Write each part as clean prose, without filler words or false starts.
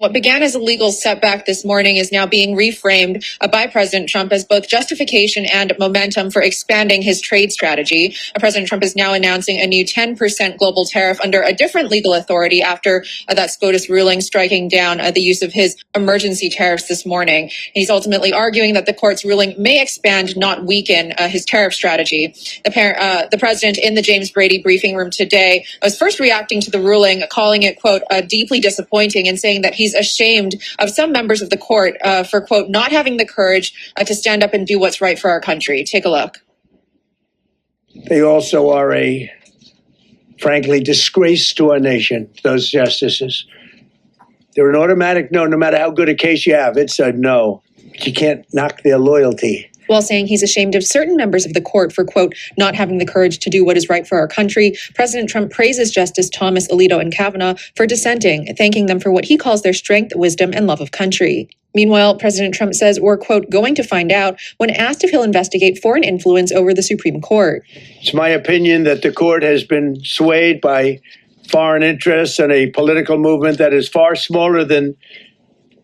What began as a legal setback this morning is now being reframed by President Trump as both justification and momentum for expanding his trade strategy. President Trump is now announcing a new 10% global tariff under a different legal authority after that SCOTUS ruling striking down the use of his emergency tariffs this morning. And he's ultimately arguing that the court's ruling may expand, not weaken his tariff strategy. The president in the James Brady briefing room today was first reacting to the ruling, calling it, quote, deeply disappointing, and saying that he's ashamed of some members of the court for, quote, not having the courage to stand up and do what's right for our country. Take a look. They also are a, frankly, disgrace to our nation, those justices. They're an automatic no matter how good a case you have. It's a no. You can't knock their loyalty. While saying he's ashamed of certain members of the court for, quote, not having the courage to do what is right for our country, President Trump praises Justice Thomas Alito and Kavanaugh for dissenting, thanking them for what he calls their strength, wisdom, and love of country. Meanwhile, President Trump says we're, quote, going to find out when asked if he'll investigate foreign influence over the Supreme Court. It's my opinion that the court has been swayed by foreign interests and a political movement that is far smaller than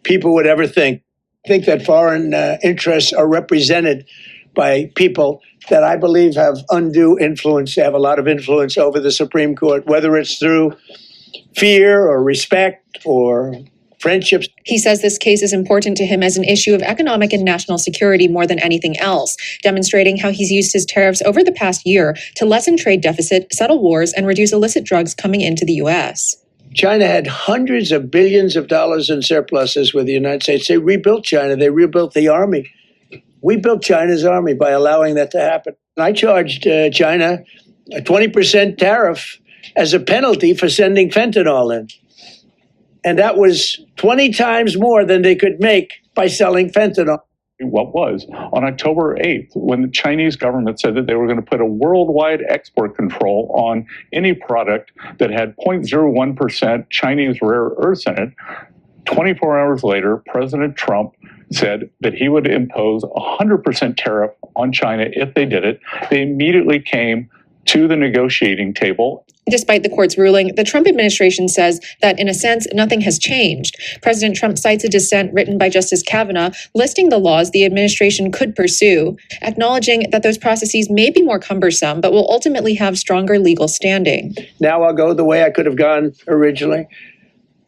people would ever think. I think that foreign interests are represented by people that I believe have undue influence. They have a lot of influence over the Supreme Court, whether it's through fear or respect or friendships. He says this case is important to him as an issue of economic and national security more than anything else, demonstrating how he's used his tariffs over the past year to lessen trade deficit, settle wars, and reduce illicit drugs coming into the U.S. China had hundreds of billions of dollars in surpluses with the United States. They rebuilt China. They rebuilt the army. We built China's army by allowing that to happen. I charged China a 20% tariff as a penalty for sending fentanyl in. And that was 20 times more than they could make by selling fentanyl. What was on October 8th, when the Chinese government said that they were going to put a worldwide export control on any product that had 0.01% Chinese rare earths in it. 24 hours later, President Trump said that he would impose a 100% tariff on China if they did it. They immediately came to the negotiating table. Despite the court's ruling, the Trump administration says that, in a sense, nothing has changed. President Trump cites a dissent written by Justice Kavanaugh listing the laws the administration could pursue, acknowledging that those processes may be more cumbersome, but will ultimately have stronger legal standing. Now I'll go the way I could have gone originally,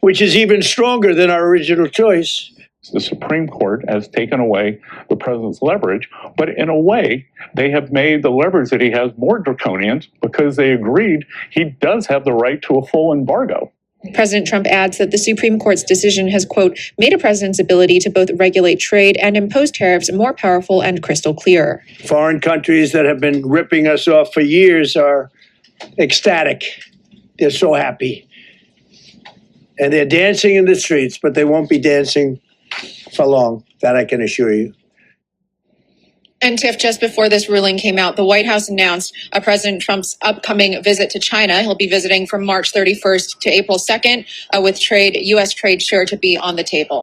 which is even stronger than our original choice. The Supreme Court has taken away the president's leverage, but in a way, they have made the leverage that he has more draconian because they agreed he does have the right to a full embargo. President Trump adds that the Supreme Court's decision has, quote, made a president's ability to both regulate trade and impose tariffs more powerful and crystal clear. Foreign countries that have been ripping us off for years are ecstatic. They're so happy. And they're dancing in the streets, but they won't be dancing for long, that I can assure you. And Tiff, just before this ruling came out, the White House announced President Trump's upcoming visit to China. He'll be visiting from March 31st to April 2nd, with U.S. trade sure to be on the table.